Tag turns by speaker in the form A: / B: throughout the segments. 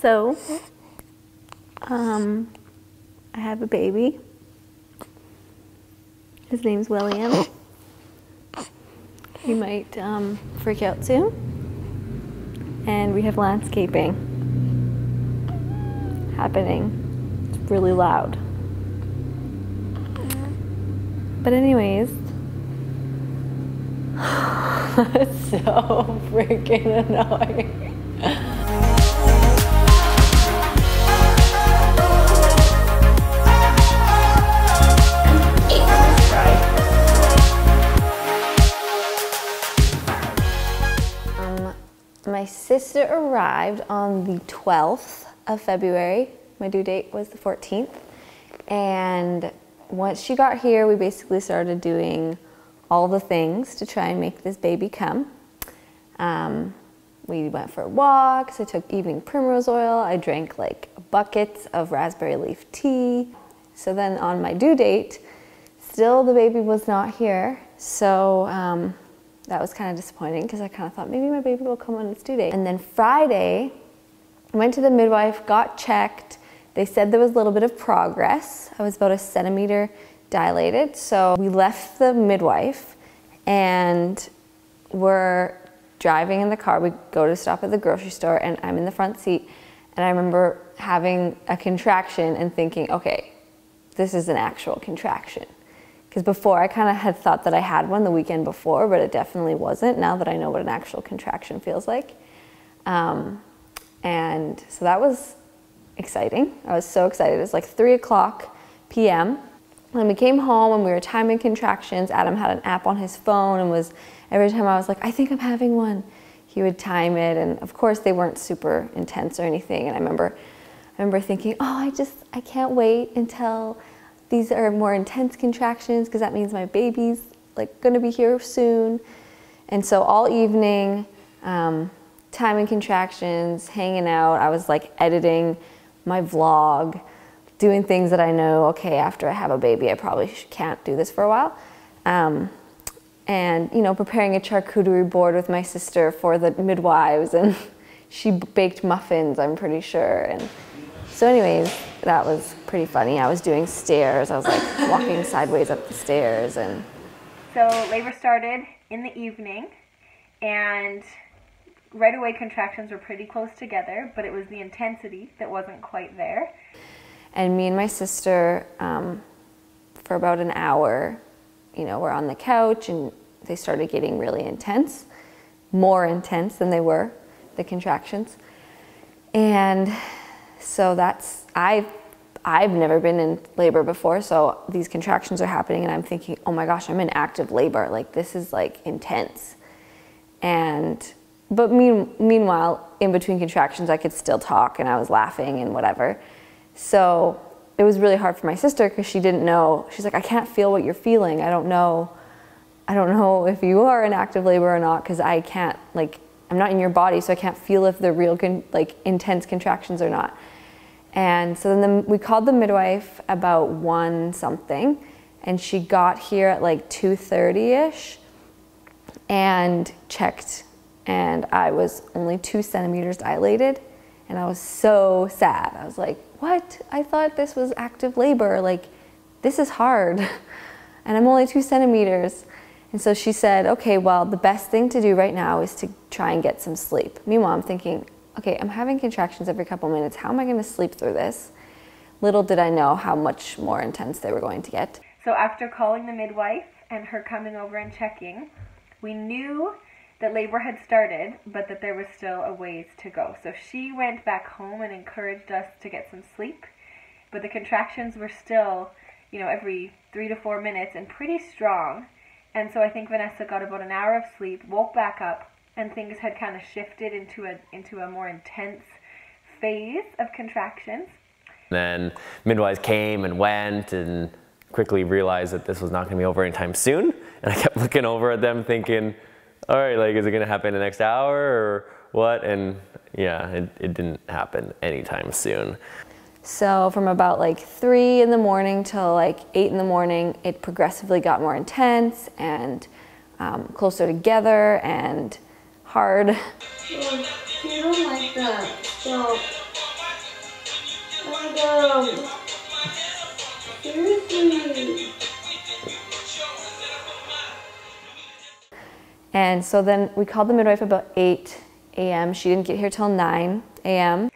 A: So, I have a baby. His name's Willem. He might freak out soon. And we have landscaping happening. It's really loud. But anyways, that's so freaking annoying. My sister arrived on the 12th of February. My due date was the 14th. And once she got here, we basically started doing all the things to try and make this baby come. We went for walks, I took evening primrose oil, I drank like buckets of raspberry leaf tea. So then on my due date, still the baby was not here. So that was kind of disappointing because I kind of thought maybe my baby will come on its due date. And then Friday, I went to the midwife, got checked. They said there was a little bit of progress. I was about 1 centimeter dilated. So we left the midwife and we're driving in the car. We go to stop at the grocery store and I'm in the front seat. And I remember having a contraction and thinking, okay, this is an actual contraction. Because before I kind of had thought that I had one the weekend before, but it definitely wasn't, now that I know what an actual contraction feels like. And so that was exciting. I was so excited. It was like 3:00 p.m. When we came home and we were timing contractions, Adam had an app on his phone and was, every time I was like, I think I'm having one, he would time it. And of course they weren't super intense or anything. And I remember thinking, oh, I can't wait until these are more intense contractions because that means my baby's like gonna be here soon. And so all evening, timing contractions, hanging out, I was like editing my vlog, doing things that I know, okay, after I have a baby, I probably can't do this for a while. And, you know, preparing a charcuterie board with my sister for the midwives, and she baked muffins, I'm pretty sure. And so anyways, that was pretty funny. I was doing stairs. I was like walking sideways up the stairs. And
B: so labor started in the evening, and right away contractions were pretty close together, but it was the intensity that wasn't quite there.
A: And me and my sister, for about an hour, you know, we're on the couch and they started getting really intense, more intense than they were, the contractions. And so that's, I've never been in labor before, so these contractions are happening and I'm thinking, oh my gosh, I'm in active labor. Like, this is like intense. But meanwhile, in between contractions, I could still talk and I was laughing and whatever. So it was really hard for my sister because she didn't know. She's like, I can't feel what you're feeling. I don't know if you are in active labor or not because I can't, like, I'm not in your body, so I can't feel if they're real, like, intense contractions or not. And so then we called the midwife about 1 something, and she got here at like 2:30-ish and checked, and I was only 2 centimeters dilated, and I was so sad. I was like, what? I thought this was active labor. Like, this is hard, and I'm only 2 centimeters. And so she said, okay, well, the best thing to do right now is to try and get some sleep. Meanwhile, I'm thinking, okay, I'm having contractions every couple minutes. How am I going to sleep through this? Little did I know how much more intense they were going to get.
B: So after calling the midwife and her coming over and checking, we knew that labor had started, but that there was still a ways to go. So she went back home and encouraged us to get some sleep, but the contractions were still, you know, every 3 to 4 minutes and pretty strong. And so I think Vanessa got about an hour of sleep, woke back up, and things had kind of shifted into a more intense phase of contractions.
C: Then midwives came and went and quickly realized that this was not going to be over anytime soon. And I kept looking over at them thinking, all right, like, is it going to happen in the next hour or what? And yeah, it didn't happen anytime soon.
A: So from about like 3 in the morning till like 8 in the morning, it progressively got more intense and closer together and hard.
D: You don't like that. So
A: my girl. Seriously. And so then we called the midwife about 8 a.m. She didn't get here till 9 a.m.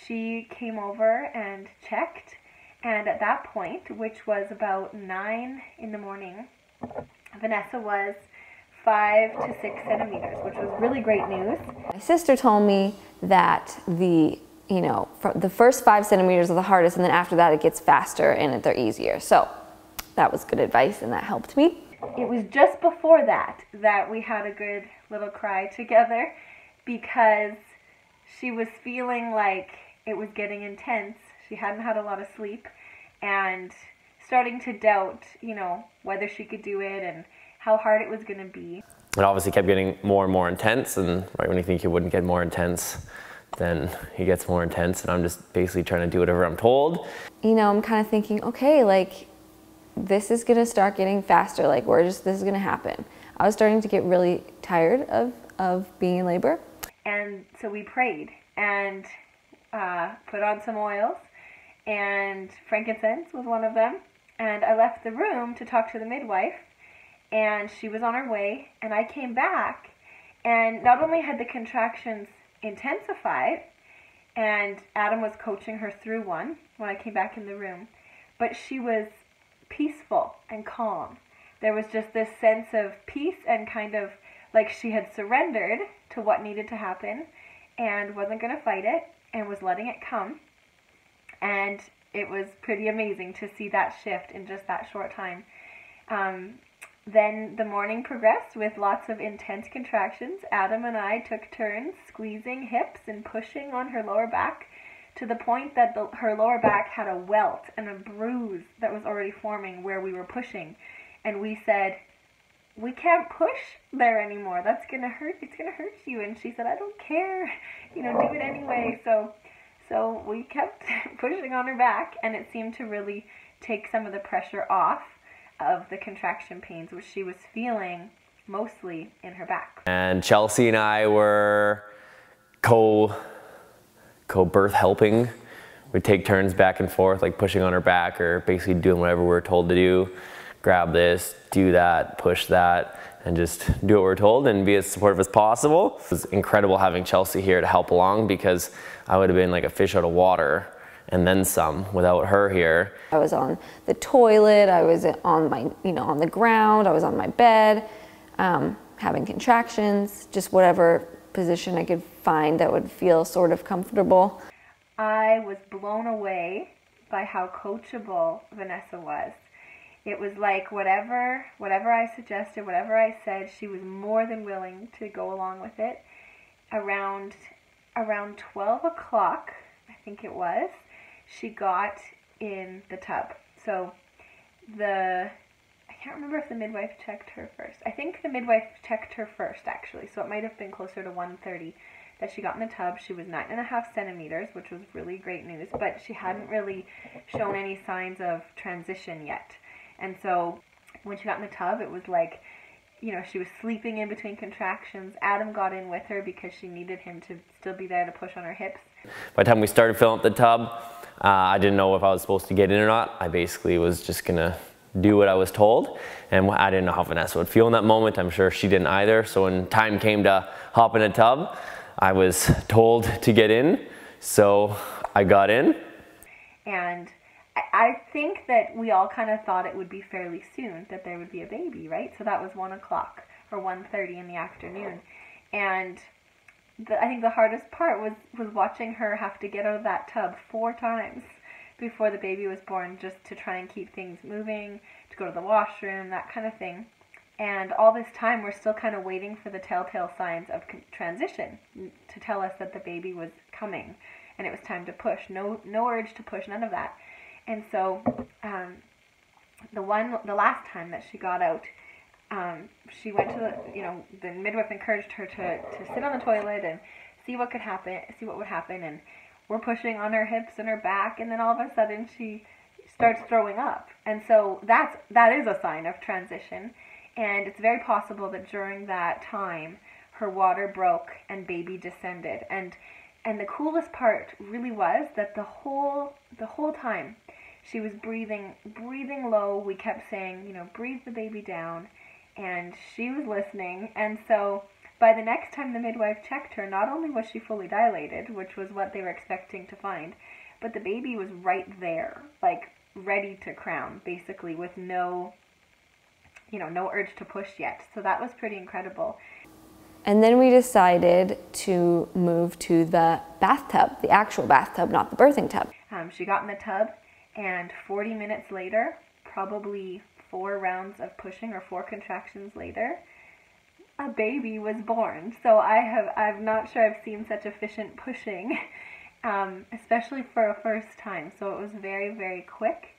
B: She came over and checked, and at that point, which was about 9 in the morning, Vanessa was 5 to 6 centimeters, which was really great news.
A: My sister told me that the first 5 centimeters are the hardest, and then after that it gets faster and they're easier. So that was good advice, and that helped me.
B: It was just before that we had a good little cry together, because she was feeling like it was getting intense. She hadn't had a lot of sleep and starting to doubt, whether she could do it and how hard it was going to be.
C: It obviously kept getting more and more intense, and right when you think it wouldn't get more intense, then it gets more intense, and I'm just basically trying to do whatever I'm told.
A: I'm kind of thinking, okay, like, this is going to start getting faster, like, this is going to happen. I was starting to get really tired of being in labor.
B: And so we prayed and put on some oils, and frankincense was one of them. And I left the room to talk to the midwife, and she was on her way, and I came back, and not only had the contractions intensified, and Adam was coaching her through one when I came back in the room, but she was peaceful and calm. There was just this sense of peace and kind of like she had surrendered to what needed to happen and wasn't going to fight it and was letting it come. And it was pretty amazing to see that shift in just that short time. Then the morning progressed with lots of intense contractions. Adam and I took turns squeezing hips and pushing on her lower back, to the point that her lower back had a welt and a bruise that was already forming where we were pushing. And we said, we can't push there anymore. That's going to hurt. It's going to hurt you. And she said, I don't care. Do it anyway. So we kept pushing on her back, and it seemed to really take some of the pressure off of the contraction pains, which she was feeling mostly in her back.
C: And Chelsea and I were co-birth helping. We'd take turns back and forth, like pushing on her back or basically doing whatever we were told to do. Grab this, do that, push that, and just do what we're told and be as supportive as possible. It was incredible having Chelsea here to help along, because I would have been like a fish out of water and then some without her here.
A: I was on the toilet, I was on my, on the ground, I was on my bed, having contractions, just whatever position I could find that would feel sort of comfortable.
B: I was blown away by how coachable Vanessa was. It was like whatever I suggested, whatever I said, she was more than willing to go along with it. Around 12 o'clock, I think it was, she got in the tub. So I can't remember if the midwife checked her first. I think the midwife checked her first, actually, so it might have been closer to 1:30 that she got in the tub. She was 9.5 centimeters, which was really great news, but she hadn't really shown any signs of transition yet. And so when she got in the tub, it was like, she was sleeping in between contractions. Adam got in with her because she needed him to still be there to push on her hips.
C: By the time we started filling up the tub, I didn't know if I was supposed to get in or not. I basically was just gonna do what I was told, and I didn't know how Vanessa would feel in that moment. I'm sure she didn't either. So when time came to hop in a tub, I was told to get in, so I got in.
B: And I think that we all kind of thought it would be fairly soon that there would be a baby, right? So that was 1 o'clock or 1:30 in the afternoon. And I think the hardest part was watching her have to get out of that tub 4 times before the baby was born, just to try and keep things moving, to go to the washroom, that kind of thing. And all this time, we're still kind of waiting for the telltale signs of transition to tell us that the baby was coming and it was time to push. No urge to push, none of that. And so the last time that she got out, she went to the midwife encouraged her to sit on the toilet and see what would happen. And we're pushing on her hips and her back, and then all of a sudden she starts throwing up. And so that is a sign of transition. And it's very possible that during that time, her water broke and baby descended. And And the coolest part really was that the whole time she was breathing low. We kept saying, you know, breathe the baby down, and she was listening. And so by the next time the midwife checked her, not only was she fully dilated, which was what they were expecting to find, but the baby was right there, like ready to crown, basically, with no, you know, no urge to push yet. So that was pretty incredible.
A: And then we decided to move to the bathtub, the actual bathtub, not the birthing tub.
B: She got in the tub, and 40 minutes later, probably 4 rounds of pushing or 4 contractions later, a baby was born. So I'm not sure I've seen such efficient pushing, especially for a first time. So it was very, very quick.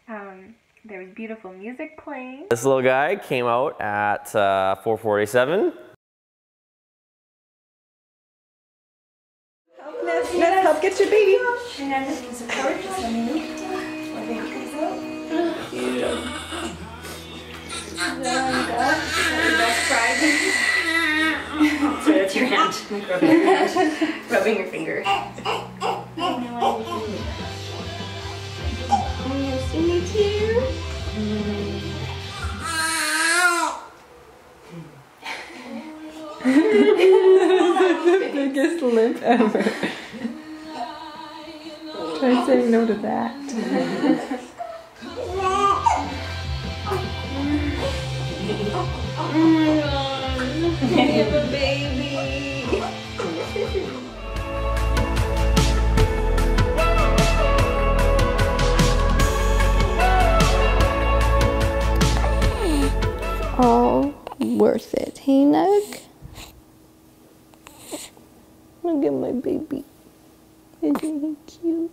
B: There was beautiful music playing.
C: This little guy came out at 4:47.
D: Let's help get your baby.
E: And then this support just let me know. Where the baby goes out. So it's your hand. Like rubbing your finger. Oh, nice to meet you.
D: The biggest lip ever. Try saying no to that.
E: Oh my god. I have a baby.
A: All worth it, hey Nug? Look at my baby. Isn't he cute?